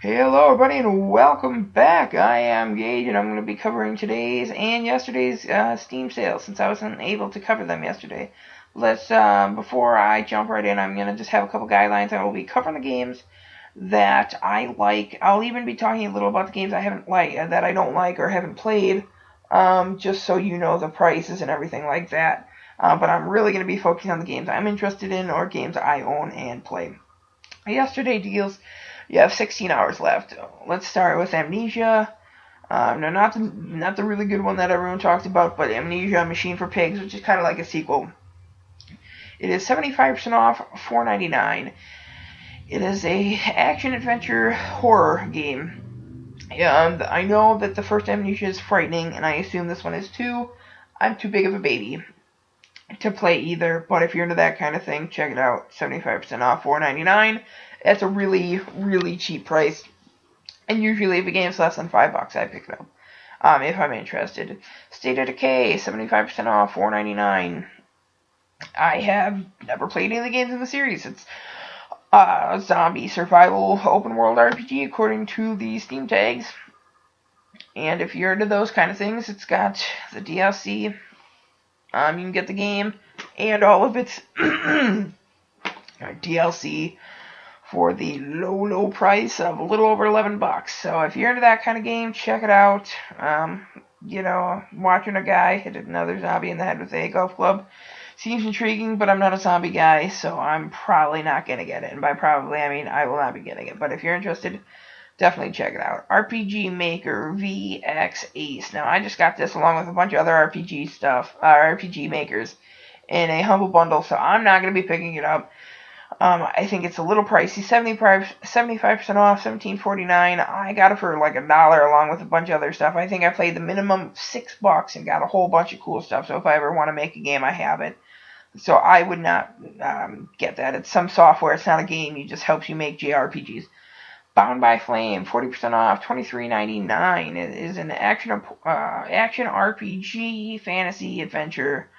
Hello everybody and welcome back. I am Gage and I'm going to be covering today's and yesterday's Steam sales since I wasn't able to cover them yesterday. Before I jump right in, I'm going to just have a couple guidelines. I will be covering the games that I like. I'll even be talking a little about the games that I don't like or haven't played, just so you know the prices and everything like that. But I'm really going to be focusing on the games I'm interested in or games I own and play. Yesterday deals. You have 16 hours left. Let's start with Amnesia. No, not the really good one that everyone talked about, but Amnesia: Machine for Pigs, which is kind of like a sequel. It is 75% off, $4.99. It is a action adventure horror game. I know that the first Amnesia is frightening, and I assume this one is too. I'm too big of a baby to play either, but if you're into that kind of thing, check it out. 75% off, $4.99. That's a really, really cheap price. And usually if a game's less than $5, I pick it up. If I'm interested. State of Decay, 75% off, $4.99. I have never played any of the games in the series. It's a zombie survival open world RPG according to the Steam tags. And if you're into those kind of things, it's got the DLC. You can get the game and all of its DLC for the low price of a little over $11. So if you're into that kind of game, check it out. Watching a guy hit another zombie in the head with a golf club seems intriguing, but I'm not a zombie guy, so I'm probably not going to get it. And by probably, I mean I will not be getting it. But if you're interested, definitely check it out. RPG Maker VX Ace. Now, I just got this along with a bunch of other RPG makers in a humble bundle, so I'm not going to be picking it up. I think it's a little pricey. 75% off, $17.49. I got it for like $1 along with a bunch of other stuff. I think I played the minimum $6 and got a whole bunch of cool stuff. So if I ever want to make a game, I have it. So I would not get that. It's some software. It's not a game. It just helps you make JRPGs. Bound by Flame, 40% off, $23.99. It is an action RPG fantasy adventure.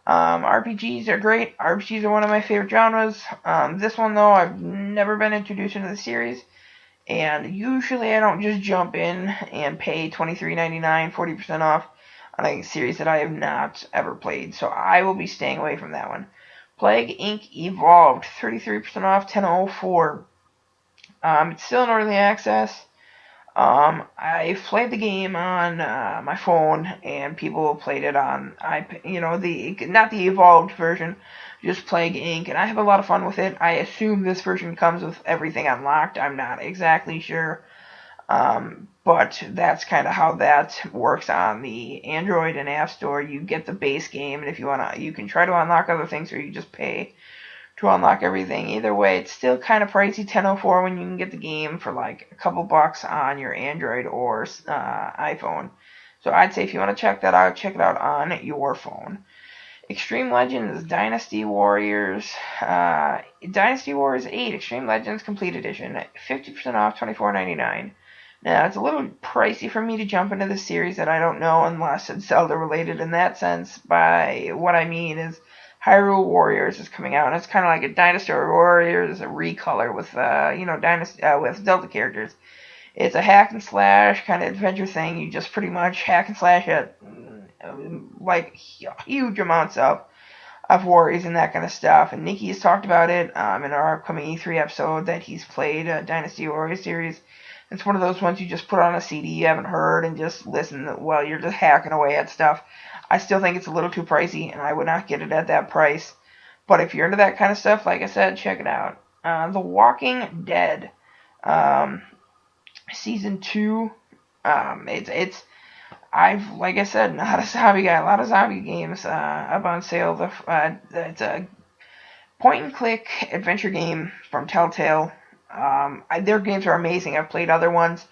RPGs are great. RPGs are one of my favorite genres. This one, though, I've never been introduced into the series. And usually I don't just jump in and pay $23.99, 40% off on a series that I have not ever played. So I will be staying away from that one. Plague Inc. Evolved, 33% off, $10.04. It's still in early access. I've played the game on my phone, and people have played it on not the evolved version, just Plague Inc. And I have a lot of fun with it. I assume this version comes with everything unlocked. I'm not exactly sure, but that's kind of how that works on the Android and App Store. You get the base game, and if you wanna, you can try to unlock other things, or you just pay to unlock everything. Either way, it's still kind of pricey, $10.04 when you can get the game for like a couple bucks on your Android or iPhone. So I'd say if you want to check that out, check it out on your phone. Extreme Legends Dynasty Warriors 8 Extreme Legends Complete Edition, 50% off, $24.99. Now, it's a little pricey for me to jump into this series that I don't know unless it's Zelda related in that sense. By what I mean is Hyrule Warriors is coming out, and it's kind of like a Dynasty Warriors, a recolor with with Zelda characters. It's a hack and slash kind of adventure thing. You just pretty much hack and slash at like huge amounts of warriors and that kind of stuff. And Nikki has talked about it in our upcoming E3 episode that he's played a Dynasty Warriors series. It's one of those ones you just put on a CD you haven't heard and just listen while you're just hacking away at stuff. I still think it's a little too pricey, and I would not get it at that price. But if you're into that kind of stuff, like I said, check it out. The Walking Dead, Season 2, like I said, not a zombie guy. A lot of zombie games up on sale. It's a point-and-click adventure game from Telltale. Their games are amazing. I've played other ones.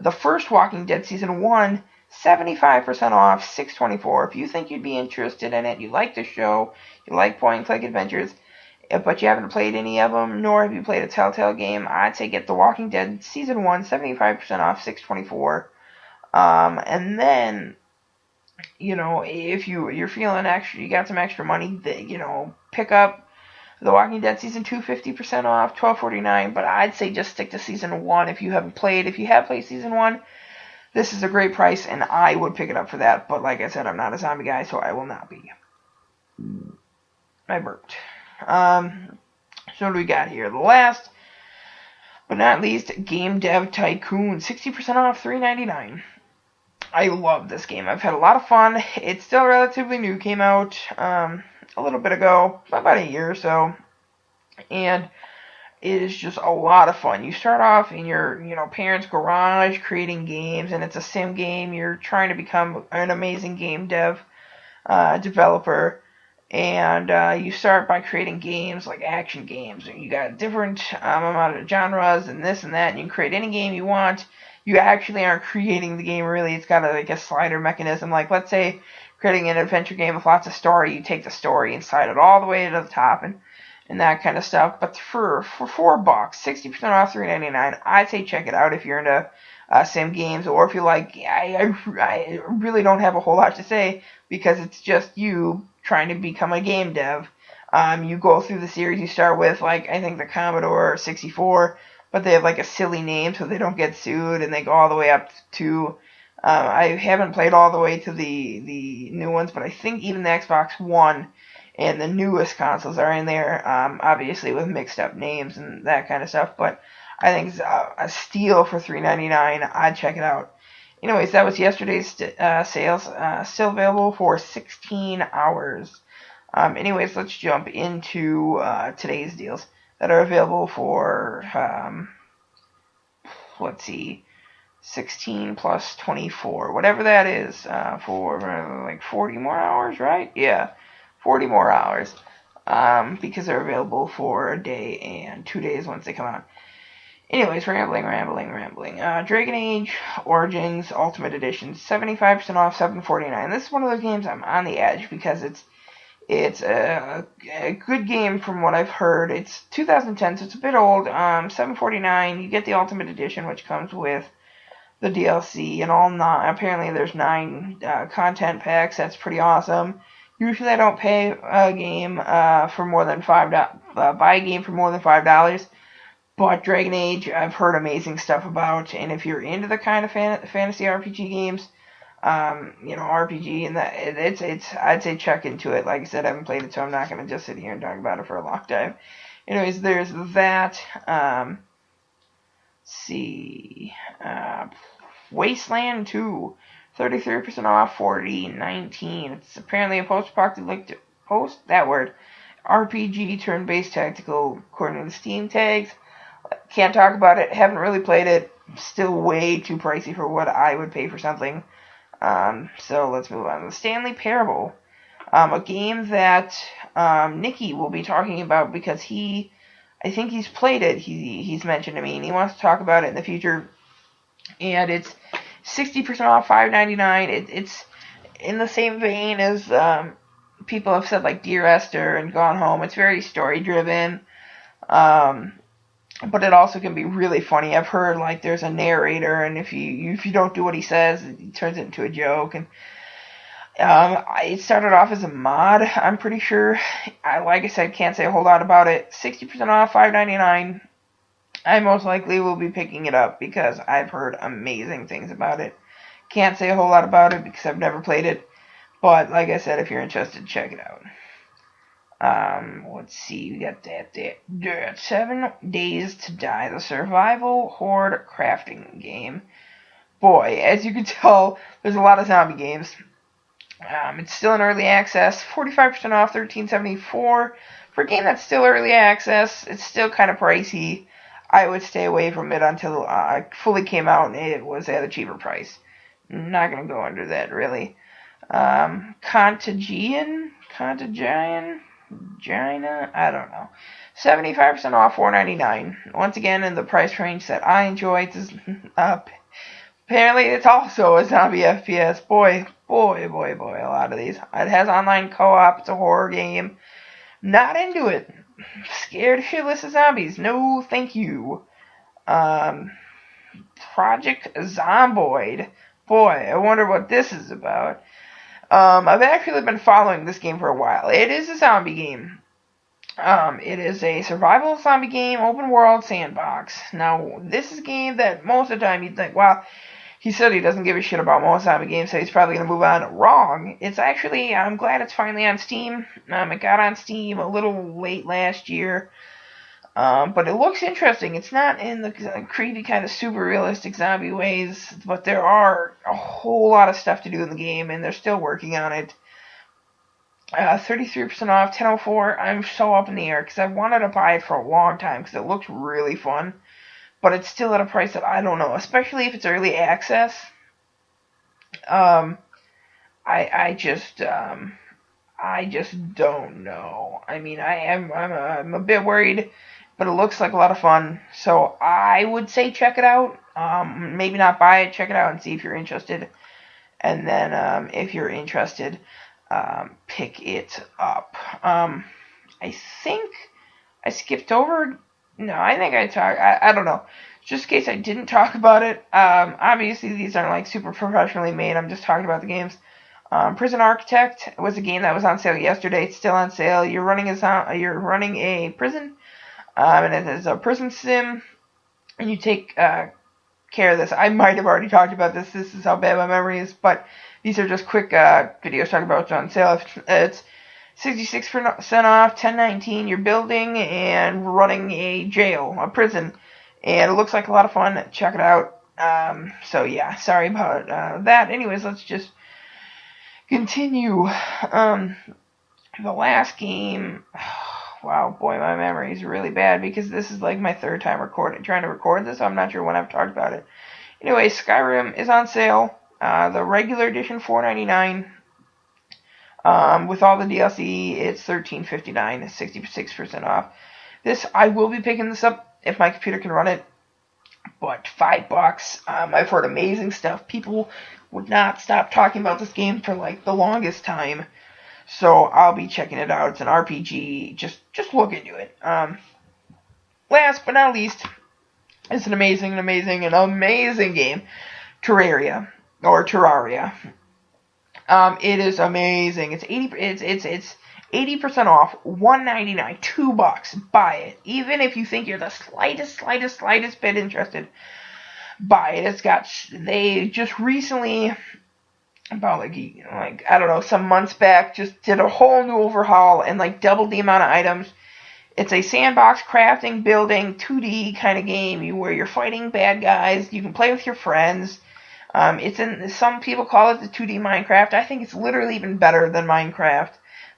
The first Walking Dead Season 1, 75% off, $6.24. If you think you'd be interested in it, you like the show, you like point-and-click adventures, but you haven't played any of them, nor have you played a Telltale game, I'd say get The Walking Dead Season 1, 75% off, $6.24. And then, if you're feeling extra, you got some extra money, pick up The Walking Dead Season 2, 50% off, $12.49, but I'd say just stick to Season 1 if you haven't played. If you have played Season 1, this is a great price, and I would pick it up for that, but like I said, I'm not a zombie guy, so I will not be. I burped. So what do we got here? The last, but not least, Game Dev Tycoon, 60% off, $3.99. I love this game. I've had a lot of fun. It's still relatively new. Came out a little bit ago, about a year or so, and it is just a lot of fun. You start off in your parents' garage creating games, and it's a sim game. You're trying to become an amazing game developer, and you start by creating games like action games. You got different amount of genres and this and that, and you can create any game you want. You actually aren't creating the game, really. It's got like a slider mechanism. Like, let's say, creating an adventure game with lots of story, you take the story and slide it all the way to the top and that kind of stuff. But for $4, 60% off, $3.99, I'd say check it out if you're into sim games, or if you like. I really don't have a whole lot to say because it's just you trying to become a game dev. You go through the series. You start with, like, I think the Commodore 64. But they have like a silly name so they don't get sued, and they go all the way up to, I haven't played all the way to the new ones, but I think even the Xbox One and the newest consoles are in there, obviously with mixed up names and that kind of stuff, but I think it's a steal for $3.99. I'd check it out. Anyways, that was yesterday's sales, still available for 16 hours. Anyways, let's jump into today's deals that are available for, let's see, 16 plus 24, whatever that is, for like 40 more hours, right? Yeah, 40 more hours, because they're available for a day and 2 days once they come out. Anyways, rambling. Dragon Age Origins Ultimate Edition, 75% off, $7.49. This is one of those games I'm on the edge because it's a good game from what I've heard. It's 2010, so it's a bit old. $7.49. You get the Ultimate Edition, which comes with the DLC and all. Apparently, there's 9 content packs. That's pretty awesome. Usually, I don't pay a game for more than buy a game for more than $5. But Dragon Age, I've heard amazing stuff about, and if you're into the kind of fantasy RPG games, RPG, and that it's I'd say check into it. Like I said, I haven't played it, so I'm not going to just sit here and talk about it for a long time. Anyways, there's that. Wasteland 2, 33% off, $40.19. It's apparently a post-apocalyptic RPG turn-based tactical according to the Steam tags. Can't talk about it. Haven't really played it. Still way too pricey for what I would pay for something. So let's move on. The Stanley Parable, a game that Nikki will be talking about because I think he's played it. He's mentioned to me, and he wants to talk about it in the future. And it's 60% off, $5.99. It's in the same vein as people have said, like Dear Esther and Gone Home. It's very story driven. But it also can be really funny. I've heard, like, there's a narrator, and if you don't do what he says, it turns it into a joke. And it started off as a mod, I'm pretty sure. Like I said, can't say a whole lot about it. 60% off, $5.99. I most likely will be picking it up because I've heard amazing things about it. Can't say a whole lot about it because I've never played it. But, like I said, if you're interested, check it out. Let's see, we got that 7 Days to Die, the survival horde crafting game. Boy, as you can tell, there's a lot of zombie games. It's still in early access, 45% off, $13.74. For a game that's still early access, it's still kind of pricey. I would stay away from it until it fully came out and it was at a cheaper price. Not going to go under that, really. Contagion? Gina? I don't know. 75% off, $4.99. Once again, in the price range that I enjoy. Apparently, it's also a zombie FPS. Boy, a lot of these. It has online co-op. It's a horror game. Not into it. Scared shitless of zombies. No, thank you. Project Zomboid. Boy, I wonder what this is about. I've actually been following this game for a while. It is a zombie game. It is a survival zombie game, open world sandbox. Now, this is a game that most of the time you'd think, well, he said he doesn't give a shit about most zombie games, so he's probably going to move on. Wrong. It's actually, I'm glad it's finally on Steam. It got on Steam a little late last year. But it looks interesting. It's not in the creepy kind of super realistic zombie ways, but there are a whole lot of stuff to do in the game, and they're still working on it. 33% off, 1004. I'm so up in the air because I wanted to buy it for a long time because it looks really fun, but it's still at a price that I don't know, especially if it's early access. I just don't know. I mean, I'm a bit worried, but it looks like a lot of fun, so I would say check it out. Maybe not buy it, check it out and see if you're interested, and then if you're interested, pick it up. I think I skipped over. No, I think I don't know. Just in case I didn't talk about it. Obviously, these aren't like super professionally made. I'm just talking about the games. Prison Architect was a game that was on sale yesterday. It's still on sale. You're running a prison, and it is a prison sim, and you take care of this. I might have already talked about this. This is how bad my memory is, but these are just quick videos talking about what's on sale. It's 66% off, 1019. You're building and running a jail, a prison, and it looks like a lot of fun. Check it out. So yeah, sorry about that. Anyways, let's just continue. The last game. Wow, boy, my memory is really bad because this is like my third time trying to record this. I'm not sure when I've talked about it. Anyway, Skyrim is on sale. The regular edition $4.99. With all the DLC, it's $13.59, 66% off. I will be picking this up if my computer can run it. But $5. I've heard amazing stuff. People would not stop talking about this game for like the longest time. So I'll be checking it out. It's an RPG. Just look into it. Last but not least, it's an amazing game. Terraria. It is amazing. It's 80% off, $1.99, $2. Buy it. Even if you think you're the slightest bit interested, buy it. They just recently, about like I don't know, some months back, just did a whole new overhaul and like doubled the amount of items. It's a sandbox crafting, building, 2D kind of game where you're fighting bad guys. You can play with your friends. Some people call it the 2D Minecraft. I think it's literally even better than Minecraft.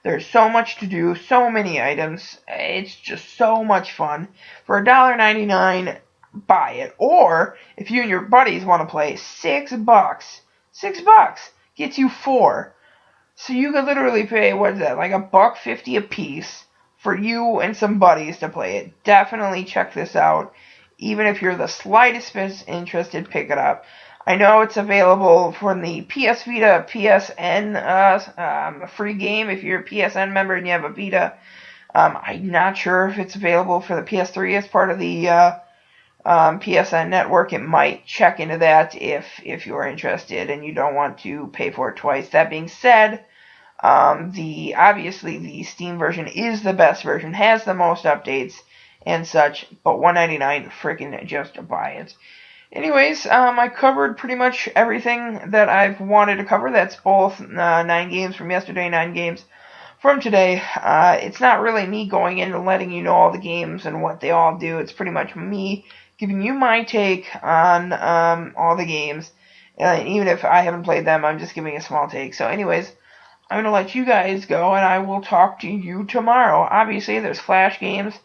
There's so much to do, so many items. It's just so much fun. For $1.99, buy it. Or, if you and your buddies want to play, $6. $6 gets you 4. So you could literally pay, what is that, like $1.50 a piece for you and some buddies to play it. Definitely check this out. Even if you're the slightest bit interested, pick it up. I know it's available for the PS Vita, PSN free game if you're a PSN member and you have a Vita. I'm not sure if it's available for the PS3 as part of the PSN network. It might check into that if you're interested and you don't want to pay for it twice. That being said, obviously the Steam version is the best version, has the most updates and such, but $1.99, freaking just buy it. Anyways, I covered pretty much everything that I've wanted to cover. That's both 9 games from yesterday, 9 games from today. It's not really me going in and letting you know all the games and what they all do. It's pretty much me giving you my take on all the games. Even if I haven't played them, I'm just giving a small take. So anyways, I'm going to let you guys go, and I will talk to you tomorrow. Obviously, there's Flash games,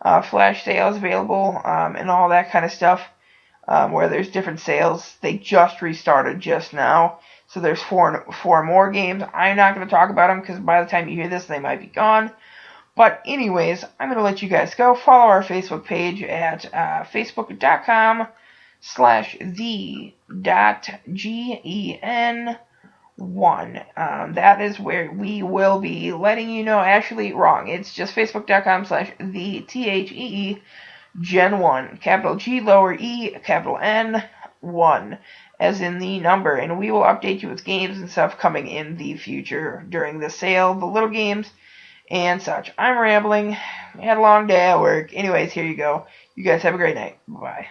Flash sales available, and all that kind of stuff. Where there's different sales. They just restarted just now. So there's four more games. I'm not going to talk about them because by the time you hear this, they might be gone. But anyways, I'm going to let you guys go. Follow our Facebook page at facebook.com/the.gen1. That is where we will be letting you know. Actually, wrong. It's just facebook.com/the GeN1, capital G, lower E, capital N, 1, as in the number. And we will update you with games and stuff coming in the future during the sale, the little games, and such. I'm rambling. I had a long day at work. Anyways, here you go. You guys have a great night. Bye.